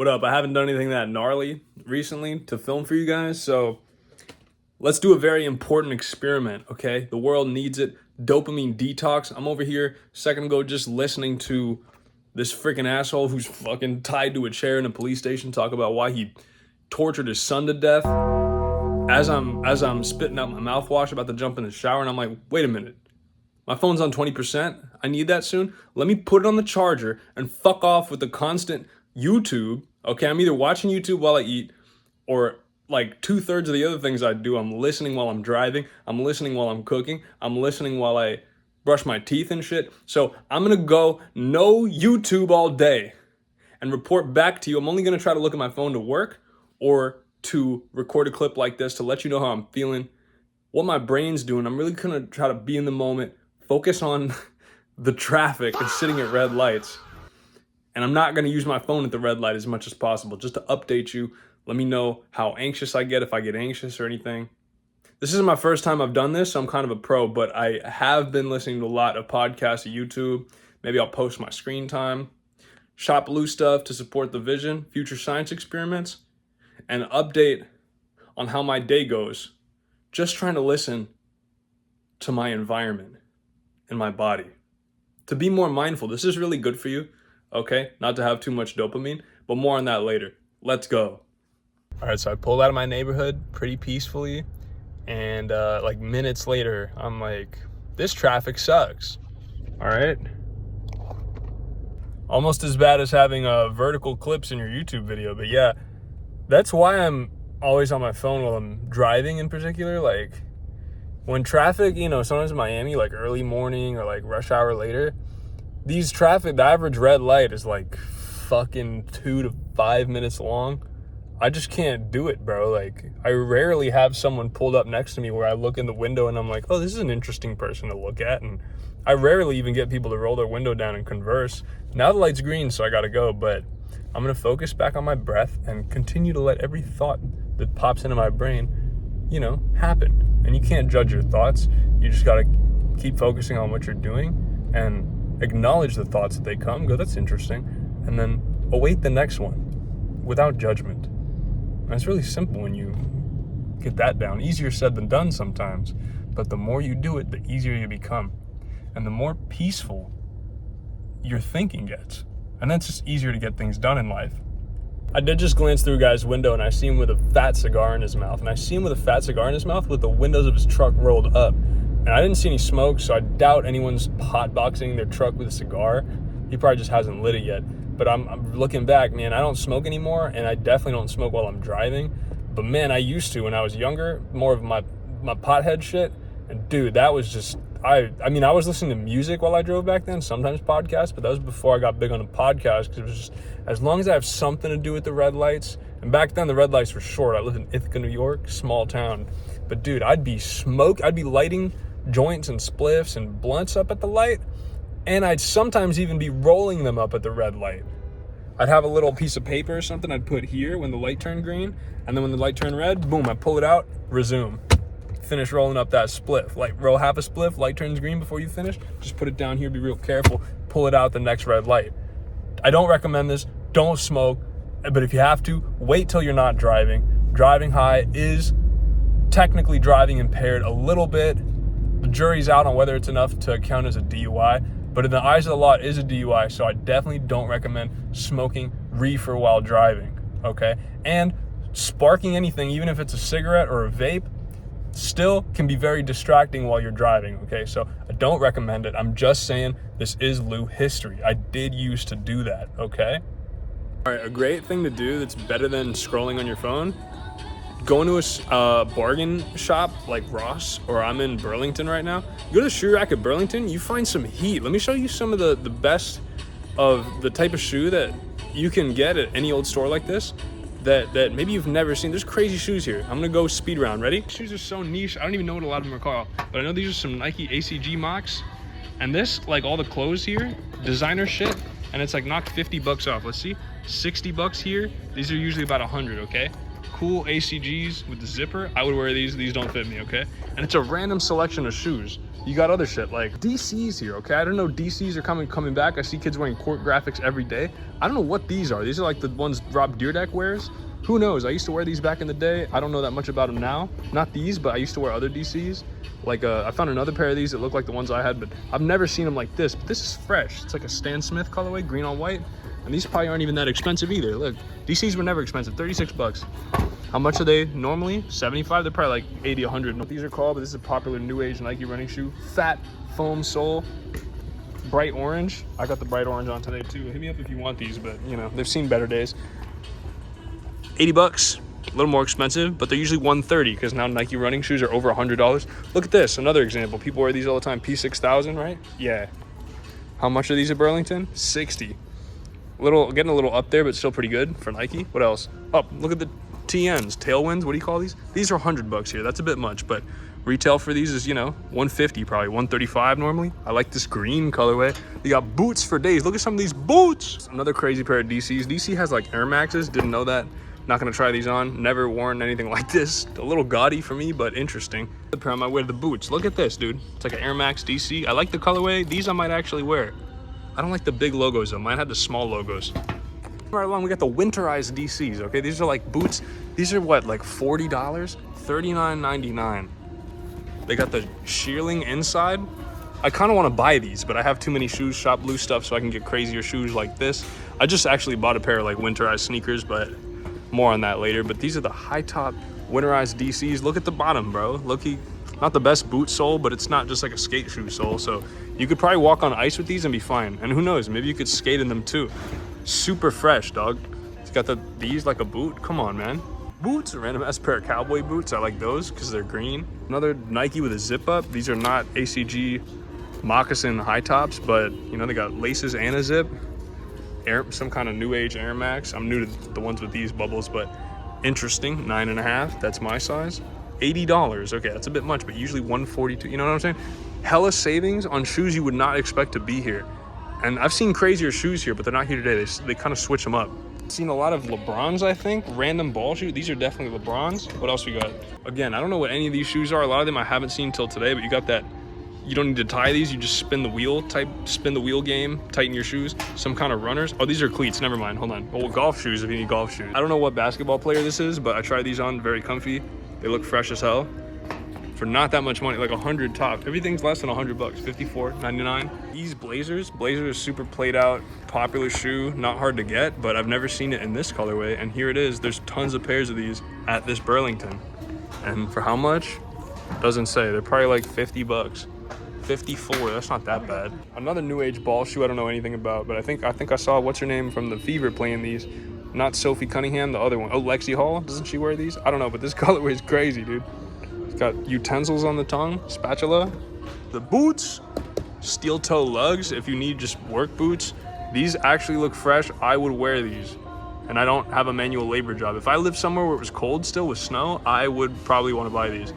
What up? I haven't done anything that gnarly recently to film for you guys, so let's do a very important experiment, okay? The world needs it. Dopamine detox. I'm over here a second ago just listening to this freaking asshole who's fucking tied to a chair in a police station talk about why he tortured his son to death as I'm spitting out my mouthwash about to jump in the shower, and I'm like, wait a minute. My phone's on 20%. I need that soon. Let me put it on the charger and fuck off with the constant YouTube. Okay, I'm either watching YouTube while I eat, or like 2/3 of the other things I do, I'm listening while I'm driving, I'm listening while I'm cooking, I'm listening while I brush my teeth and shit. So I'm gonna go no YouTube all day and report back to you. I'm only gonna try to look at my phone to work or to record a clip like this to let you know how I'm feeling, what my brain's doing. I'm really gonna try to be in the moment, focus on the traffic and sitting at red lights. And I'm not gonna use my phone at the red light as much as possible, just to update you. Let me know how anxious I get, if I get anxious or anything. This isn't my first time I've done this, so I'm kind of a pro, but I have been listening to a lot of podcasts, YouTube. Maybe I'll post my screen time, shop blue stuff to support the vision, future science experiments, and update on how my day goes. Just trying to listen to my environment and my body. To be more mindful. This is really good for you, okay? Not to have too much dopamine, but more on that later. Let's go. All right, so I pulled out of my neighborhood pretty peacefully, and like minutes later, I'm like, this traffic sucks. All right. Almost as bad as having vertical clips in your YouTube video, but yeah, that's why I'm always on my phone while I'm driving in particular. Like when traffic, sometimes in Miami, like early morning or like rush hour later, these traffic, the average red light is like fucking 2 to 5 minutes long. I just can't do it, bro. Like I rarely have someone pulled up next to me where I look in the window and I'm like, oh, this is an interesting person to look at. And I rarely even get people to roll their window down and converse. Now the light's green, so I gotta go, but I'm gonna focus back on my breath and continue to let every thought that pops into my brain, happen. And you can't judge your thoughts. You just gotta keep focusing on what you're doing and acknowledge the thoughts that they come, go, that's interesting, and then await the next one without judgment. And it's really simple when you get that down. Easier said than done sometimes, but the more you do it, the easier you become. And the more peaceful your thinking gets. And that's just easier to get things done in life. I did just glance through a guy's window and I see him with a fat cigar in his mouth. And I see him with a fat cigar in his mouth with the windows of his truck rolled up. And I didn't see any smoke, so I doubt anyone's hotboxing their truck with a cigar. He probably just hasn't lit it yet. But I'm looking back, man, I don't smoke anymore, and I definitely don't smoke while I'm driving. But man, I used to when I was younger, more of my pothead shit. And dude, that was just, I was listening to music while I drove back then, sometimes podcasts, but that was before I got big on a podcast, because it was just, as long as I have something to do with the red lights, and back then the red lights were short. I lived in Ithaca, New York, small town. But dude, I'd be lighting joints and spliffs and blunts up at the light, and I'd sometimes even be rolling them up at the red light. I'd have a little piece of paper or something I'd put here when the light turned green, and then when the light turned red, boom, I pull it out, resume. Finish rolling up that spliff. Like roll half a spliff, light turns green before you finish, just put it down here, be real careful, pull it out the next red light. I don't recommend this, don't smoke, but if you have to, wait till you're not driving. Driving high is technically driving impaired a little bit. The jury's out on whether it's enough to count as a DUI, but in the eyes of the law, it is a DUI, so I definitely don't recommend smoking reefer while driving, okay? And sparking anything, even if it's a cigarette or a vape, still can be very distracting while you're driving, okay? So I don't recommend it. I'm just saying this is Lou history. I did used to do that, okay? All right, a great thing to do that's better than scrolling on your phone, go into a bargain shop like Ross, or I'm in Burlington right now. You go to the shoe rack at Burlington, you find some heat. Let me show you some of the best of the type of shoe that you can get at any old store like this that maybe you've never seen. There's crazy shoes here. I'm gonna go speed round. Ready? Shoes are so niche. I don't even know what a lot of them are called, but I know these are some Nike ACG mocks. And this, like all the clothes here, designer shit, and it's like knocked $50 off. Let's see, $60 here. These are usually about 100, okay? cool ACGs with the zipper, I would wear these. These don't fit me, okay? And it's a random selection of shoes. You got other shit like DCs here, okay? I don't know, DCs are coming back. I see kids wearing Court Graphics every day. I don't know what these are. These are like the ones Rob Dyrdek wears. Who knows? I used to wear these back in the day. I don't know that much about them now. Not these, but I used to wear other DCs. Like I found another pair of these that look like the ones I had, but I've never seen them like this. But this is fresh. It's like a Stan Smith colorway, green on white. And these probably aren't even that expensive either. Look, DCs were never expensive, 36 bucks. How much are they normally? 75? They're probably like 80, 100. What these are called, but this is a popular new age Nike running shoe. Fat foam sole, bright orange. I got the bright orange on today too. Hit me up if you want these, but you know, they've seen better days. 80 bucks, a little more expensive, but they're usually 130 because now Nike running shoes are over $100. Look at this, another example. People wear these all the time. P6000, right? Yeah. How much are these at Burlington? 60. Getting a little up there, but still pretty good for Nike. What else? Oh, look at the TNs, Tailwinds. What do you call these? These are 100 bucks here. That's a bit much, but retail for these is, you know, 150, probably 135 normally. I like this green colorway. You got boots for days. Look at some of these boots. Another crazy pair of DCs. DC has like Air Maxes. Didn't know that. Not gonna try these on. Never worn anything like this. A little gaudy for me, but interesting. The pair I might wear the boots. Look at this, dude. It's like an Air Max DC. I like the colorway. These I might actually wear. I don't like the big logos though. Mine had the small logos. Right along, we got the winterized DCs, okay? These are like boots. These are what, like $40? $39.99. They got the shearling inside. I kind of want to buy these, but I have too many shoes, shop blue stuff, so I can get crazier shoes like this. I just actually bought a pair of like winterized sneakers, but more on that later. But these are the high top winterized DCs. Look at the bottom, bro. Look-y, not the best boot sole, but it's not just like a skate shoe sole. So you could probably walk on ice with these and be fine. And who knows, maybe you could skate in them too. Super fresh, dog. It's got these like a boot. Come on, man. Boots, a random ass pair of cowboy boots. I like those because they're green. Another Nike with a zip up. These are not ACG moccasin high tops, but you know, they got laces and a zip. Some kind of new age Air Max. I'm new to the ones with these bubbles, but interesting. 9.5. That's my size. $80. Okay, that's a bit much, but usually 142. You know what I'm saying? Hella savings on shoes you would not expect to be here. And I've seen crazier shoes here, but they're not here today. They kind of switch them up. I've seen a lot of LeBrons, I think. Random ball shoe. These are definitely LeBrons. What else we got? Again, I don't know what any of these shoes are. A lot of them I haven't seen till today, but you got that. You don't need to tie these. You just spin the wheel game, tighten your shoes. Some kind of runners. Oh, these are cleats. Never mind. Hold on. Oh, golf shoes if you need golf shoes. I don't know what basketball player this is, but I tried these on. Very comfy. They look fresh as hell. For not that much money, like 100 top. Everything's less than 100 bucks, $54.99. These Blazers are super played out, popular shoe, not hard to get, but I've never seen it in this colorway, and here it is. There's tons of pairs of these at this Burlington. And for how much? Doesn't say. They're probably like 50 bucks. 54, that's not that bad. Another new age ball shoe I don't know anything about, but I think I saw, what's her name from the Fever playing these. Not Sophie Cunningham, the other one. Oh, Lexi Hall, doesn't she wear these? I don't know, but this colorway is crazy, dude. Got utensils on the tongue, spatula. The boots, steel toe lugs. If you need just work boots, these actually look fresh. I would wear these, and I don't have a manual labor job. If I lived somewhere where it was cold still with snow, I would probably want to buy these.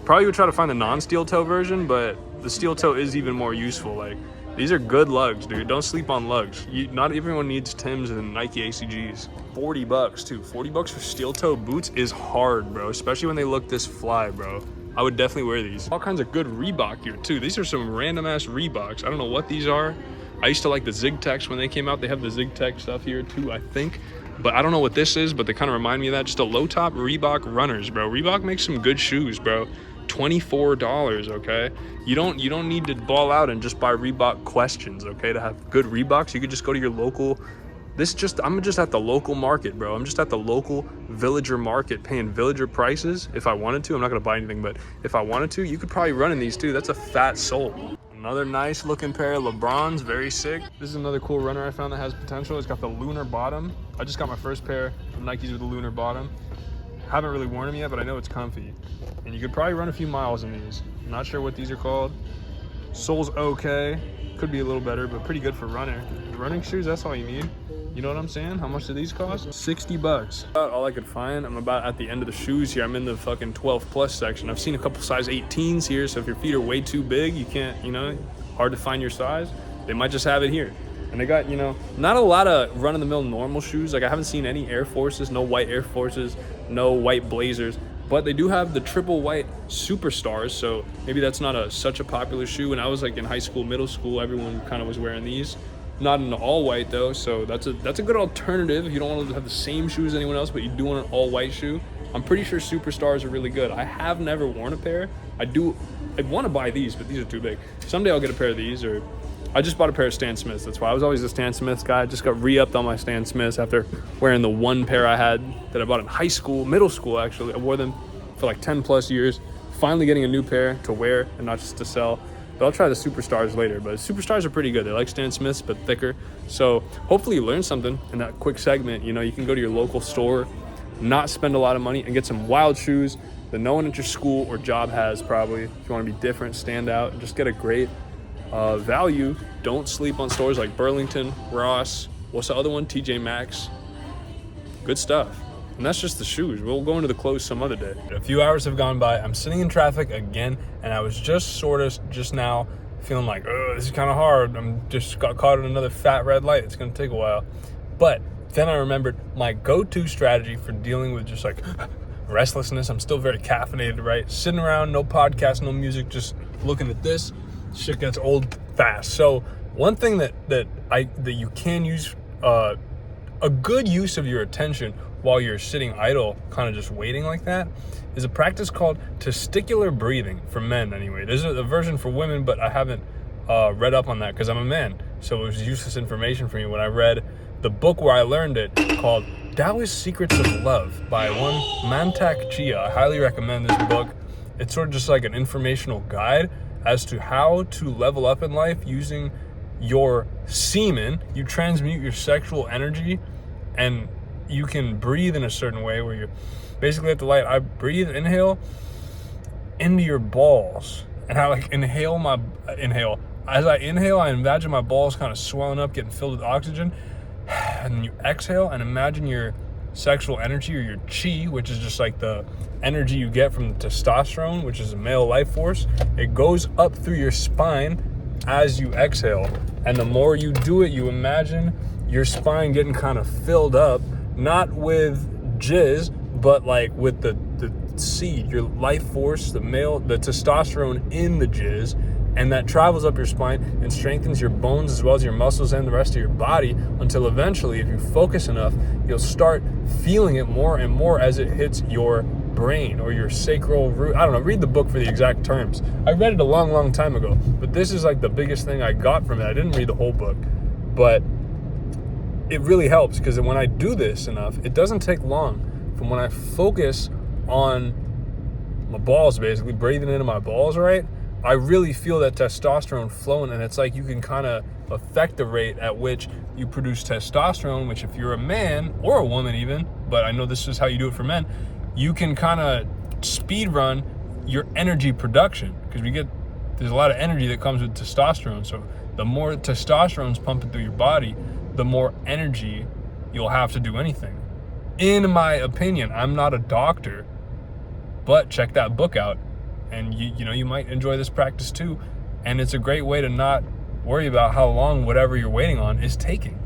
Probably would try to find the non-steel toe version, but the steel toe is even more useful. Like, these are good lugs, dude. Don't sleep on lugs. Not everyone needs Timbs and Nike ACGs. 40 bucks too. 40 bucks for steel toe boots is hard, bro. Especially when they look this fly, bro. I would definitely wear these. All kinds of good Reebok here too. These are some random ass Reeboks. I don't know what these are. I used to like the ZigTechs when they came out. They have the ZigTech stuff here too, I think. But I don't know what this is, but they kind of remind me of that. Just a low top Reebok runners, bro. Reebok makes some good shoes, bro. $24, okay? You don't need to ball out and just buy Reebok questions, okay? To have good Reeboks, you could just go to your local. I'm just at the local market, bro. I'm just at the local villager market paying villager prices. If I wanted to, I'm not gonna buy anything, but if I wanted to, you could probably run in these too. That's a fat sole. Another nice looking pair of LeBrons, very sick. This is another cool runner I found that has potential. It's got the lunar bottom. I just got my first pair of Nikes with the lunar bottom. Haven't really worn them yet, but I know it's comfy. And you could probably run a few miles in these. I'm not sure what these are called. Sole's okay. Could be a little better, but pretty good for runner. Running shoes, that's all you need. You know what I'm saying? How much do these cost? 60 bucks. About all I could find. I'm about at the end of the shoes here. I'm in the fucking 12 plus section. I've seen a couple size 18s here, so if your feet are way too big, you can't, hard to find your size, they might just have it here. And they got, not a lot of run-of-the-mill normal shoes. Like, I haven't seen any Air Forces, no white Air Forces, no white Blazers. But they do have the triple white Superstars, so maybe that's not such a popular shoe. When I was like in high school, middle school, everyone kind of was wearing these. Not in the all white though, so that's a good alternative if you don't want to have the same shoes as anyone else, but you do want an all white shoe. I'm pretty sure Superstars are really good. I have never worn a pair. I want to buy these, but these are too big. Someday I'll get a pair of these, or I just bought a pair of Stan Smiths. That's why I was always a Stan Smiths guy. I just got re-upped on my Stan Smiths after wearing the one pair I had that I bought in high school, middle school actually. I wore them for like 10 plus years. Finally getting a new pair to wear and not just to sell. But I'll try the Superstars later. But Superstars are pretty good. They're like Stan Smiths, but thicker. So hopefully you learned something in that quick segment. You can go to your local store, not spend a lot of money, and get some wild shoes that no one at your school or job has probably. If you want to be different, stand out, and just get a great value. Don't sleep on stores like Burlington, Ross, what's the other one? TJ Maxx. Good stuff. And that's just the shoes. We'll go into the clothes some other day. A few hours have gone by. I'm sitting in traffic again, and I was just now feeling like, oh, this is kind of hard. I'm just got caught in another fat red light. It's going to take a while. But then I remembered my go-to strategy for dealing with just like restlessness. I'm still very caffeinated, right? Sitting around, no podcast, no music, just looking at this. Shit gets old fast. So one thing that you can use, a good use of your attention while you're sitting idle, kind of just waiting like that, is a practice called testicular breathing for men anyway. There's a version for women, but I haven't read up on that because I'm a man. So it was useless information for me when I read the book where I learned it, called Taoist Secrets of Love by one Mantak Chia. I highly recommend this book. It's sort of just like an informational guide as to how to level up in life using your semen. You transmute your sexual energy, and you can breathe in a certain way where you basically have to I breathe, inhale into your balls, and I inhale. As I inhale, I imagine my balls kind of swelling up, getting filled with oxygen, and then you exhale and imagine your sexual energy, or your chi, which is just like the energy you get from the testosterone, which is a male life force. It goes up through your spine as you exhale, and the more you do it, you imagine your spine getting kind of filled up, not with jizz, but like with the seed, your life force, the testosterone in the jizz, and that travels up your spine and strengthens your bones as well as your muscles and the rest of your body, until eventually, if you focus enough, you'll start feeling it more and more as it hits your brain or your sacral root. I don't know, read the book for the exact terms. I read it a long, long time ago, but this is like the biggest thing I got from it. I didn't read the whole book, but it really helps, because when I do this enough, it doesn't take long from when I focus on my balls, basically breathing into my balls, right? I really feel that testosterone flowing, and it's like you can kind of affect the rate at which you produce testosterone, which if you're a man or a woman even, but I know this is how you do it for men, you can kind of speed run your energy production, because there's a lot of energy that comes with testosterone. So the more testosterone's pumping through your body, the more energy you'll have to do anything. In my opinion, I'm not a doctor, but check that book out, and you might enjoy this practice too. And it's a great way to not worry about how long whatever you're waiting on is taking.